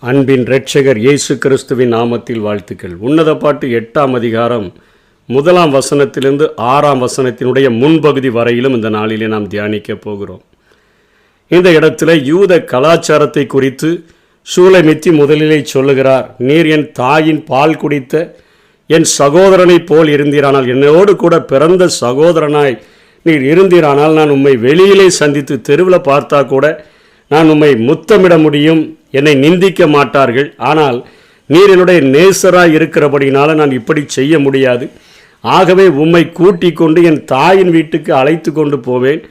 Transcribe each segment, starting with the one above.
அன்பின் இரட்சகர் இயேசு கிறிஸ்துவின் நாமத்தில் வாழ்த்துக்கள். உன்னத பாட்டு 8ஆம் அதிகாரம் 1ஆம் வசனத்திலிருந்து 6ஆம் வசனத்தினுடைய முன்பகுதி வரையிலும் இந்த நாளிலே நாம் தியானிக்க போகிறோம். இந்த இடத்துல யூத கலாச்சாரத்தை குறித்து சூலமித்தி முதலிலே சொல்லுகிறார். நீர் என் தாயின் பால் குடித்த என் சகோதரனைப் போல் இருந்தீரானால், என்னோடு கூட பிறந்த சகோதரனாய் நீர் இருந்தீரானால், நான் உம்மை வெளியிலே சந்தித்து தெருவில் பார்த்தா கூட நான் உம்மை முத்தமிட முடியும், என்னை நிந்திக்க மாட்டார்கள். ஆனால் நீர் என்னுடைய நேசராய் இருக்கிறபடினால நான் இப்படி செய்ய முடியாது. ஆகவே உம்மை கூட்டிக் கொண்டு என் தாயின் வீட்டுக்கு அழைத்து கொண்டு போவேன்.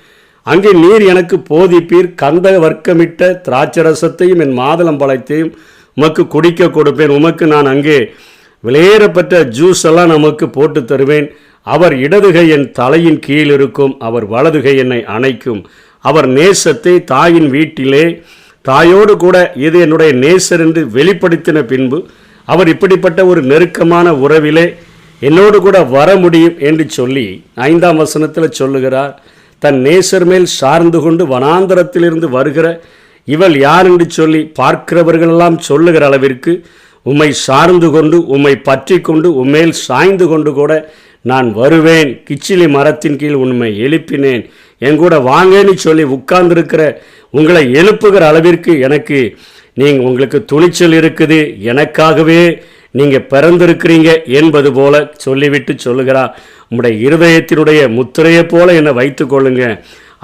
அங்கே நீர் எனக்கு போதிப்பீர். கந்த வர்க்கமிட்ட திராட்சரசத்தையும் என் மாதுளம்பழத்தையும் உமக்கு குடிக்க கொடுப்பேன். உமக்கு நான் அங்கே விலையேறப்பட்ட ஜூஸ் எல்லாம் நமக்கு போட்டு தருவேன். அவர் இடதுகை என் தலையின் கீழ் இருக்கும், அவர் வலதுகை என்னை அணைக்கும். அவர் நேசத்தை தாயின் வீட்டிலே தாயோடு கூட இது என்னுடைய நேசர் என்று வெளிப்படுத்தின பின்பு அவர் இப்படிப்பட்ட ஒரு நெருக்கமான உறவிலே என்னோடு கூட வர முடியும் என்று சொல்லி 5ஆம் வசனத்தில் சொல்லுகிறார். தன் நேசர் மேல் சார்ந்து கொண்டு வனாந்தரத்திலிருந்து வருகிற இவள் யார் என்று சொல்லி பார்க்கிறவர்களெல்லாம் சொல்லுகிற அளவிற்கு உம்மை சார்ந்து கொண்டு உம்மை பற்றி கொண்டு உம்மேல் சாய்ந்து கொண்டு கூட நான் வருவேன். கிச்சிலி மரத்தின் கீழ் உண்மை எழுப்பினேன், எங்கூட வாங்கன்னு சொல்லி உட்கார்ந்துருக்கிற உங்களை எழுப்புகிற அளவிற்கு உங்களுக்கு துணிச்சல் இருக்குது, எனக்காகவே நீங்கள் பிறந்திருக்கிறீங்க என்பது போல சொல்லிவிட்டு சொல்லுகிறார். உங்களுடைய இருதயத்தினுடைய முத்திரையை போல என்னை வைத்து கொள்ளுங்க.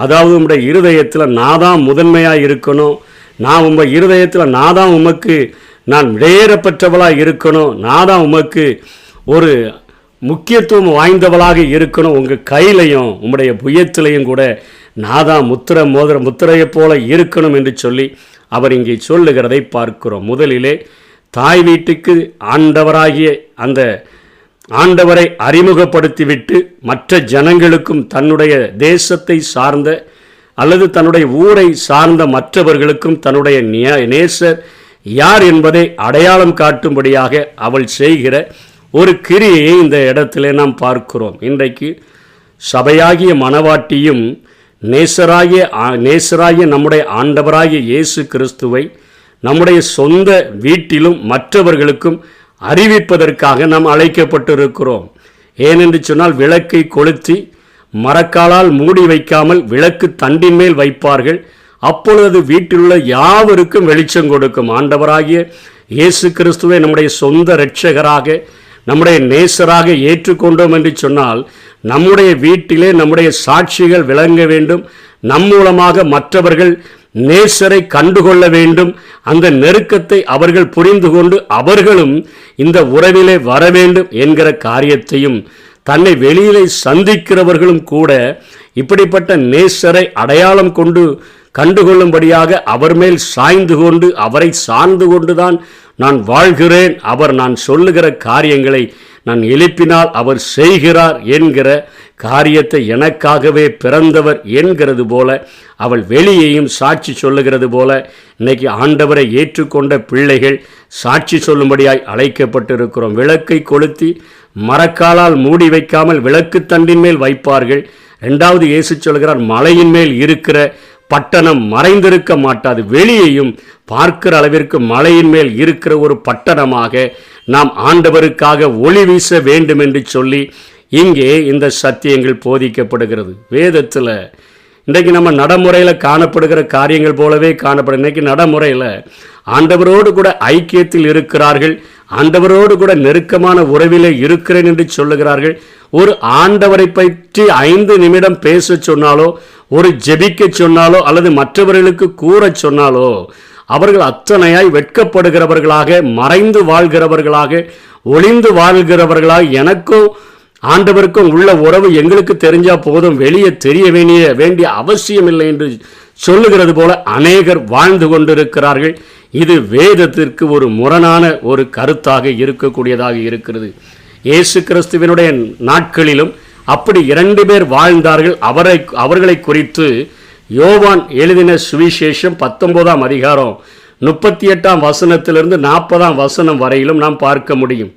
அதாவது உங்களுடைய இருதயத்தில் நான் தான் முதன்மையாக இருக்கணும். நான் உங்கள் இருதயத்தில் நான் தான் உமக்கு நான் விடையேறப்பட்டவளாக இருக்கணும். நான் தான் உமக்கு ஒரு முக்கியத்துவம் வாய்ந்தவளாக இருக்கணும். உங்கள் கையிலையும் உங்களுடைய புயத்திலையும் கூட நான் தான் முத்திரையை போல இருக்கணும் என்று சொல்லி அவர் இங்கே சொல்லுகிறதை பார்க்கிறோம். முதலிலே தாய் வீட்டுக்கு ஆண்டவராகிய அந்த ஆண்டவரை அறிமுகப்படுத்திவிட்டு மற்ற ஜனங்களுக்கும் தன்னுடைய தேசத்தை சார்ந்த அல்லது தன்னுடைய ஊரை சார்ந்த மற்றவர்களுக்கும் தன்னுடைய நேசர் யார் என்பதை அடையாளம் காட்டும்படியாக அவள் செய்கிற ஒரு கிரியை இந்த இடத்துல நாம் பார்க்கிறோம். இன்றைக்கு சபையாகிய மணவாட்டியும் நேசராகிய நம்முடைய ஆண்டவராகிய இயேசு கிறிஸ்துவை நம்முடைய சொந்த வீட்டிலும் மற்றவர்களுக்கும் அறிவிப்பதற்காக நாம் அழைக்கப்பட்டிருக்கிறோம். ஏனென்று சொன்னால் விளக்கை கொளுத்தி மரக்காலால் மூடி வைக்காமல் விளக்கு தண்டின் மேல் வைப்பார்கள். அப்பொழுது வீட்டிலுள்ள யாவருக்கும் வெளிச்சம் கொடுக்கும். ஆண்டவராகிய இயேசு கிறிஸ்துவை நம்முடைய சொந்த இரட்சகராக நம்முடைய நேசராக ஏற்றுக்கொண்டோம் என்று சொன்னால் நம்முடைய வீட்டிலே நம்முடைய சாட்சிகள் விளங்க வேண்டும். நம் மூலமாக மற்றவர்கள் நேசரை கண்டுகொள்ள வேண்டும். அந்த நெருக்கத்தை அவர்கள் புரிந்து கொண்டு அவர்களும் இந்த உறவிலே வர வேண்டும் என்கிற காரியத்தையும் தன்னை வெளியிலே சந்திக்கிறவர்களும் கூட இப்படிப்பட்ட நேசரை அடையாளம் கொண்டு கண்டுகொள்ளும்படியாக அவர் மேல் சாய்ந்து கொண்டு அவரை சார்ந்து கொண்டுதான் நான் வாழ்கிறேன், அவர் நான் சொல்லுகிற காரியங்களை நான் எழுப்பினால் அவர் செய்கிறார் என்கிற காரியத்தை எனக்காகவே பிறந்தவர் என்கிறது போல அவள் வெளியேயும் சாட்சி சொல்லுகிறது போல இன்னைக்கு ஆண்டவரை ஏற்றுக்கொண்ட பிள்ளைகள் சாட்சி சொல்லும்படியாய் அழைக்கப்பட்டிருக்கிறோம். விளக்கை கொளுத்தி மரக்காலால் மூடி வைக்காமல் விளக்கு தண்டின் மேல் வைப்பார்கள். 2வது இயேசு சொல்கிறார், மலையின் மேல் இருக்கிற பட்டணம் மறைந்திருக்க மாட்டாது. வெளியேயும் பார்க்கிற அளவிற்கு மலையின் மேல் இருக்கிற ஒரு பட்டணமாக நாம் ஆண்டவருக்காக ஒளி வீச வேண்டும் என்று சொல்லி இங்கே இந்த சத்தியங்கள் போதிக்கப்படுகிறது. வேதத்தில் இன்றைக்கு நம்ம நடைமுறையில் காணப்படுகிற காரியங்கள் போலவே காணப்படும். இன்றைக்கி நடைமுறையில் ஆண்டவரோடு கூட ஐக்கியத்தில் இருக்கிறார்கள், ஆண்டவரோடு கூட நெருக்கமான உறவிலே இருக்கிறேன் என்று சொல்லுகிறார்கள். ஒரு ஆண்டவரை பற்றி 5 நிமிடம் பேச சொன்னாலோ ஒரு ஜெபிக்க சொன்னாலோ அல்லது மற்றவர்களுக்கு கூற சொன்னாலோ அவர்கள் அத்தனையாய் வெட்கப்படுகிறவர்களாக, மறைந்து வாழ்கிறவர்களாக, ஒளிந்து வாழ்கிறவர்களாக, எனக்கும் ஆண்டவருக்கும் உள்ள உறவு எங்களுக்கு தெரிஞ்சா போதும், வெளியே தெரிய வேண்டிய அவசியம் இல்லை என்று சொல்லுகிறது போல அநேகர் வாழ்ந்து கொண்டிருக்கிறார்கள். இது வேதத்திற்கு ஒரு முரணான ஒரு கருத்தாக இருக்கக்கூடியதாக இருக்கிறது. இயேசு கிறிஸ்துவினுடைய நாட்களிலும் அப்படி 2 பேர் வாழ்ந்தார்கள். அவர்களை குறித்து யோவான் எழுதின சுவிசேஷம் 19ஆம் அதிகாரம் 38ஆம் வசனத்திலிருந்து 40ஆம் வசனம் வரையிலும் நாம் பார்க்க முடியும்.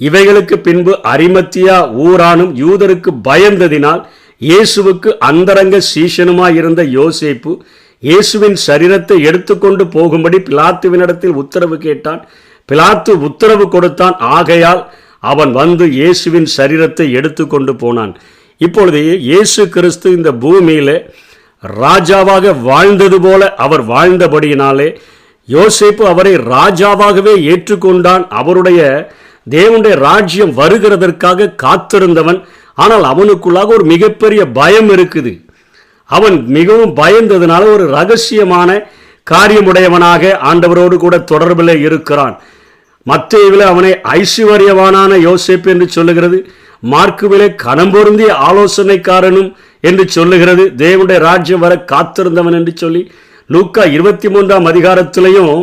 இவைகளுக்கு பின்பு அரிமத்தியா ஊரானும் யூதருக்கு பயந்ததினால் இயேசுவுக்கு அந்தரங்க சீஷனுமாயிருந்த யோசேப்பு இயேசுவின் சரீரத்தை எடுத்துக்கொண்டு போகும்படி பிலாத்துவினிடத்தில் உத்தரவு கேட்டான். பிலாத்து உத்தரவு கொடுத்தான். ஆகையால் அவன் வந்து இயேசுவின் சரீரத்தை எடுத்துக்கொண்டு போனான். இப்பொழுது இயேசு கிறிஸ்து இந்த பூமியில் ராஜாவாக வாழ்ந்தது போல அவர் வாழ்ந்தபடியினாலே யோசேப்பு அவரை ராஜாவாகவே ஏற்றுக்கொண்டான். அவருடைய தேவனுடைய ராஜ்யம் வருகிறதற்காக காத்திருந்தவன். ஆனால் அவனுக்குள்ளாக ஒரு மிகப்பெரிய பயம் இருக்குது. அவன் மிகவும் பயந்ததுனால ஒரு ரகசியமான காரியமுடையவனாக ஆண்டவரோடு கூட தொடர்பில் இருக்கிறான். மத்தேயுவிலே அவனை ஐசுவரியவானான யோசேப்பு என்று சொல்லுகிறது. மார்க்குவிலே கனம் பொருந்திய ஆலோசனைக்காரனும் என்று சொல்லுகிறது. தேவனுடைய ராஜ்யம் வர காத்திருந்தவன் என்று சொல்லி லூக்கா 23ஆம் அதிகாரத்திலையும்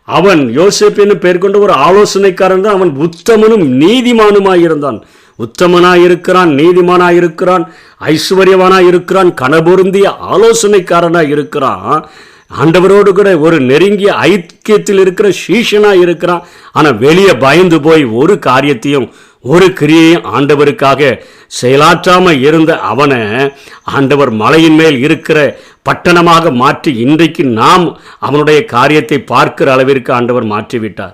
அவன் யோசேப்பு என்று பெயர் கொண்ட ஒரு ஆலோசனைக்காரன் தான். அவன் உத்தமனும் நீதிமானுமாயிருந்தான். உத்தமனாயிருக்கிறான், நீதிமானாயிருக்கிறான், ஐஸ்வர்யவானாயிருக்கிறான், கனபொருந்திய ஆலோசனைக்காரனாக இருக்கிறான். ஆண்டவரோடு கூட ஒரு நெருங்கிய ஐக்கியத்தில் இருக்கிற சீஷனாக இருக்கிறான். ஆனால் வெளியே பயந்து போய் ஒரு காரியத்தையும் ஒரு கிரியையும் ஆண்டவருக்காக செயலாற்றாமல் இருந்த அவனை ஆண்டவர் மலையின் மேல் இருக்கிற பட்டணமாக மாற்றி இன்றைக்கு நாம் அவனுடைய காரியத்தை பார்க்கிற அளவிற்கு ஆண்டவர் மாற்றிவிட்டார்.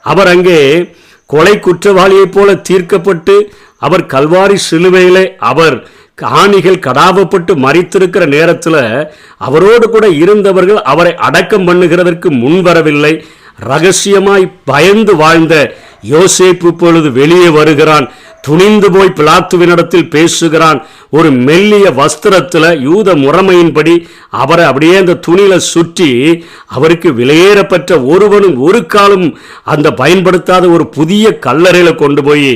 அவர் அங்கே கொலை குற்றவாளியைப் போல தீர்க்கப்பட்டு அவர் கல்வாரி சிலுவையிலே அவர் ஆணிகள் கடாவப்பட்டு மரித்திருக்கிற நேரத்தில் அவரோடு கூட இருந்தவர்கள் அவரை அடக்கம் பண்ணுகிறதற்கு முன்வரவில்லை. ரகசியமாய் பயந்து வாழ்ந்த யோசேப்பு பொழுது வெளியே வருகிறான். துணிந்து போய் பிலாத்துவினிடத்தில் பேசுகிறான். ஒரு மெல்லிய வஸ்திரத்தில் யூத முறைமையின்படி அவரை அப்படியே அந்த துணியில சுற்றி அவருக்கு விலையேறப்பட்ட ஒருவனும் ஒரு காலம் அந்த பயன்படுத்தாத ஒரு புதிய கல்லறையில் கொண்டு போய்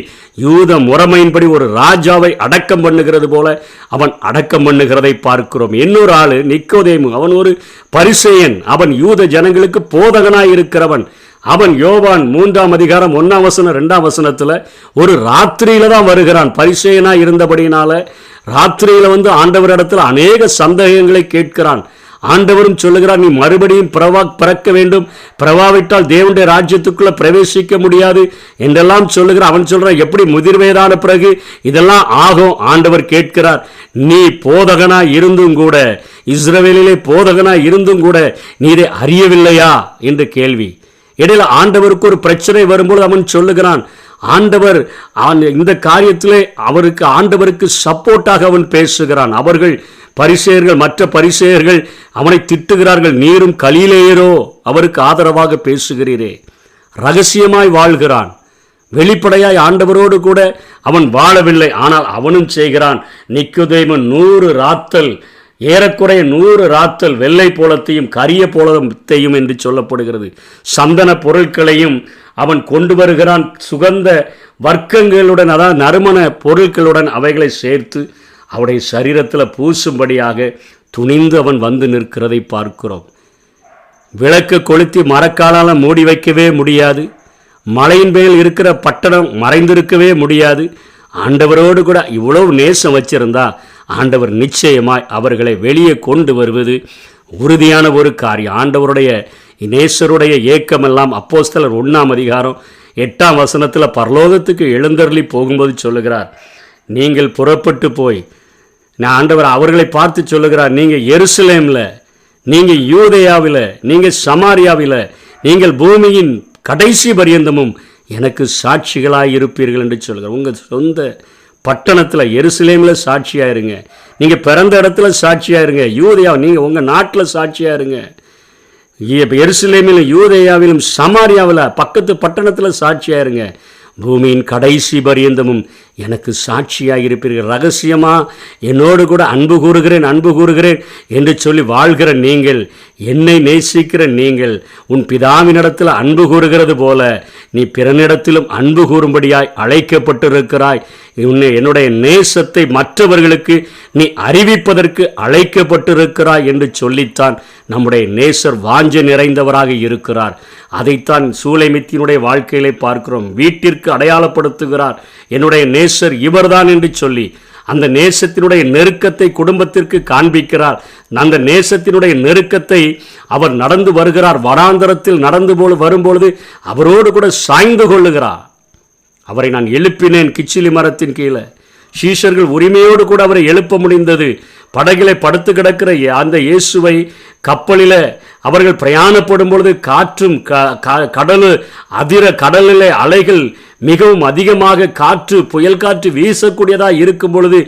யூத முறைமையின்படி ஒரு ராஜாவை அடக்கம் பண்ணுகிறது போல அவன் அடக்கம் பண்ணுகிறதை பார்க்கிறோம். இன்னொரு ஆளு நிக்கோதேமு, அவன் ஒரு பரிசேயன். அவன் யூத ஜனங்களுக்கு போதகனாய் இருக்கிறவன். அவன் யோவான் 3ஆம் அதிகாரம் 1ஆம் வசனம் 2ஆம் வசனத்தில் ஒரு ராத்திரியில தான் வருகிறான். பரிசேயனா இருந்தபடினால ராத்திரியில வந்து ஆண்டவரிடத்தில் அநேக சந்தேகங்களை கேட்கிறான். ஆண்டவரும் சொல்லுகிறார், நீ மறுபடியும் பிறக்க வேண்டும், பிறவாவிட்டால் தேவனுடைய ராஜ்யத்துக்குள்ள பிரவேசிக்க முடியாது என்றெல்லாம் சொல்லுகிறார். அவன் சொல்றான், எப்படி முதிர்வயதான பிறகு இதெல்லாம் ஆகும்? ஆண்டவர் கேட்கிறார், நீ போதகனா இருந்தும் கூட, இஸ்ரவேலிலே போதகனா இருந்தும் கூட நீ இதை அறியவில்லையா என்று கேள்வி. இடையில ஆண்டவருக்கு ஒரு பிரச்சனை வரும்போது அவன் சொல்லுகிறான், ஆண்டவர் இந்த காரியத்திலே ஆண்டவருக்கு சப்போர்ட்டாக அவன் பேசுகிறான். அவர்கள் பரிசேயர்கள், மற்ற பரிசேயர்கள் அவனை திட்டுகிறார்கள், நீரும் கலிலேயரோ அவருக்கு ஆதரவாக பேசுகிறீரே. ரகசியமாய் வாழ்கிறான். வெளிப்படையாய் ஆண்டவரோடு கூட அவன் வாழவில்லை. ஆனால் அவனும் செய்கிறான். நிக்கோதேமு 100 ராத்தல், ஏறக்குறைய 100 ராத்தல் வெள்ளை போலத்தையும் கரிய போலத்தையும் என்று சொல்லப்படுகிறது சந்தன பொருட்களையும் அவன் கொண்டு வருகிறான். சுகந்த வர்க்கங்களுடன், அதாவது நறுமண பொருட்களுடன் அவைகளை சேர்த்து அவருடைய சரீரத்தில் பூசும்படியாக துணிந்து அவன் வந்து நிற்கிறதை பார்க்கிறோம். விளக்கு கொளுத்தி மரக்காலால் மூடி வைக்கவே முடியாது. மலையின் மேல் இருக்கிற பட்டணம் மறைந்திருக்கவே முடியாது. ஆண்டவரோடு கூட இவ்வளவு நேசம் வச்சிருந்தா ஆண்டவர் நிச்சயமாய் அவர்களை வெளியே கொண்டு வருவது உறுதியான ஒரு காரியம். ஆண்டவருடைய நேசருடைய ஏக்கமெல்லாம் அப்போஸ்தலர் 1ஆம் அதிகாரம் 8ஆம் வசனத்தில் பரலோகத்துக்கு எழுந்தருளி போகும்போது சொல்லுகிறார், நீங்கள் புறப்பட்டு போய், நான் ஆண்டவர் அவர்களை பார்த்து சொல்லுகிறார், நீங்கள் எருசலேமில், நீங்கள் யூதேயாவில், நீங்கள் சமாரியாவில், நீங்கள் பூமியின் கடைசி பரியந்தமும் எனக்கு சாட்சிகளாக இருப்பீர்கள் என்று சொல்கிறார். உங்கள் சொந்த பட்டணத்தில் எருசலேமில் சாட்சியாக இருங்க, நீங்கள் பிறந்த இடத்துல சாட்சியாக இருங்க, யூதேயா நீங்கள் உங்கள் நாட்டில் சாட்சியாக இருங்க, எருசலேமிலும் யூதேயாவிலும் சமாரியாவில் பக்கத்து பட்டணத்தில் சாட்சியாக இருங்க, பூமியின் கடைசி பரியந்தமும் எனக்கு சாட்சியாக இருப்பீர்கள். ரகசியமாக என்னோடு கூட அன்பு கூறுகிறேன் என்று சொல்லி வாழ்கிற நீங்கள், என்னை நேசிக்கிற நீங்கள், உன் பிதாவினிடத்தில் அன்பு கூறுகிறது போல நீ பிறனிடத்திலும் அன்பு கூறும்படியாய் அழைக்கப்பட்டிருக்கிறாய். என்னுடைய நேசத்தை மற்றவர்களுக்கு நீ அறிவிப்பதற்கு அழைக்கப்பட்டிருக்கிறாய் என்று சொல்லித்தான் நம்முடைய நேசர் வாஞ்சை நிறைந்தவராக இருக்கிறார். அதைத்தான் சூலைமித்தினுடைய வாழ்க்கையிலே பார்க்கிறோம். வீட்டிற்கு அடையாளப்படுத்துகிறார், என்னுடைய நேசர் இவர்தான் என்று சொல்லி அந்த நேசத்தினுடைய நெருக்கத்தை குடும்பத்திற்கு காண்பிக்கிறார். அந்த நேசத்தினுடைய நெருக்கத்தை அவர் நடந்து வருகிறார். வராந்தரத்தில் நடந்து வரும்பொழுது அவரோடு கூட சாய்ந்து கொள்ளுகிறார். அவரை நான் எழுப்பினேன் கிச்சிலி மரத்தின் கீழே. சீஷர்கள் உரிமையோடு கூட அவரை எழுப்ப முடிந்தது. படகிலே படுத்து கிடக்கிற அந்த இயேசுவை கப்பலில் அவர்கள் பிரயாணப்படும் பொழுது காற்றும் கடலிலே அலைகள் மிகவும் அதிகமாக காற்று புயல் காற்று வீசக்கூடியதாக இருக்கும் பொழுது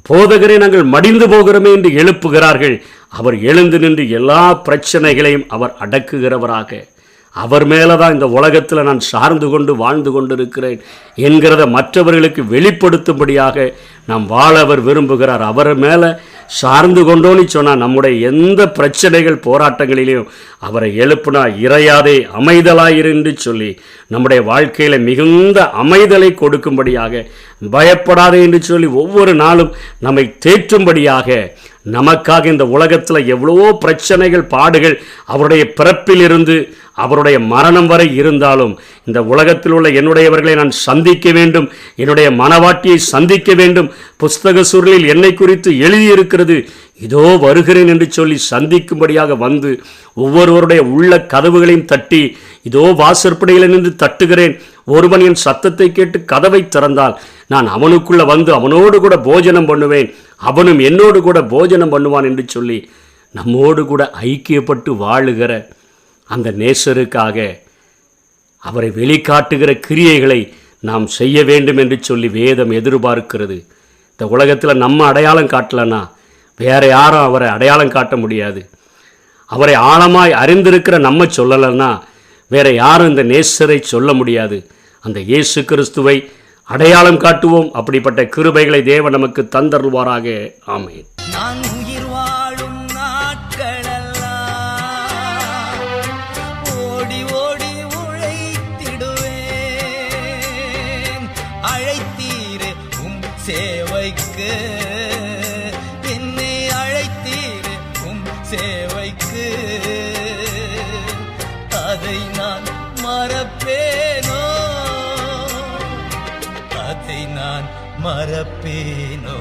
போதகரை நாங்கள் மடிந்து போகிறோமே என்று எழுப்புகிறார்கள். அவர் எழுந்து நின்று எல்லா பிரச்சனைகளையும் அவர் அடக்குகிறவராக, அவர் மேலே தான் இந்த உலகத்தில் நான் சார்ந்து கொண்டு வாழ்ந்து கொண்டிருக்கிறேன் என்கிறத மற்றவர்களுக்கு வெளிப்படுத்தும்படியாக நாம் வாழ அவர் விரும்புகிறார். அவர் மேலே சார்ந்து கொண்டோன்னு சொன்னால் நம்முடைய எந்த பிரச்சனைகள் போராட்டங்களிலையும் அவரை எழுப்புனா இறையாதே அமைதலாயிரு என்று சொல்லி நம்முடைய வாழ்க்கையில் மிகுந்த அமைதலை கொடுக்கும்படியாக, பயப்படாதே என்று சொல்லி ஒவ்வொரு நாளும் நம்மை தேற்றும்படியாக, நமக்காக இந்த உலகத்தில் எவ்வளவோ பிரச்சனைகள் பாடுகள் அவருடைய பிறப்பிலிருந்து அவருடைய மரணம் வரை இருந்தாலும் இந்த உலகத்தில் உள்ள என்னுடையவர்களை நான் சந்திக்க வேண்டும், என்னுடைய மனவாட்டியை சந்திக்க வேண்டும், புஸ்தக சுருளில் என்னை குறித்து எழுதியிருக்கிறது, இதோ வருகிறேன் என்று சொல்லி சந்திக்கும்படியாக வந்து ஒவ்வொருவருடைய உள்ள கதவுகளையும் தட்டி, இதோ வாசற்படியில் நின்று தட்டுகிறேன், ஒருவன் என் சத்தத்தை கேட்டு கதவை திறந்தால் நான் அவனுக்குள்ள வந்து அவனோடு கூட போஜனம் பண்ணுவேன், அவனும் என்னோடு கூட போஜனம் பண்ணுவான் என்று சொல்லி நம்மோடு கூட ஐக்கியப்பட்டு வாழுகிற அந்த நேசருக்காக அவரை வெளிக்காட்டுகிற கிரியைகளை நாம் செய்ய வேண்டும் என்று சொல்லி வேதம் எதிர்பார்க்கிறது. இந்த உலகத்தில் நம்ம அடையாளம் காட்டலன்னா வேறு யாரும் அவரை அடையாளம் காட்ட முடியாது. அவரை ஆழமாய் அறிந்திருக்கிற நம்ம சொல்லலைன்னா வேறு யாரும் இந்த நேசரை சொல்ல முடியாது. அந்த இயேசு கிறிஸ்துவை அடையாளம் காட்டுவோம். அப்படிப்பட்ட கிருபைகளை தேவன் நமக்கு தந்தருள்வாராக. ஆமென். நான் உயிர் வாழும் நாட்களெல்லாம் ஓடி ஓடி உழைத்திடுவேன். அழைத்தீரே உம் சேவைக்கு, என்னை அழைத்தீரே உம் சேவைக்கு, அதை நான் மறப்பேனோ, அதை நான் மறப்பேனோ.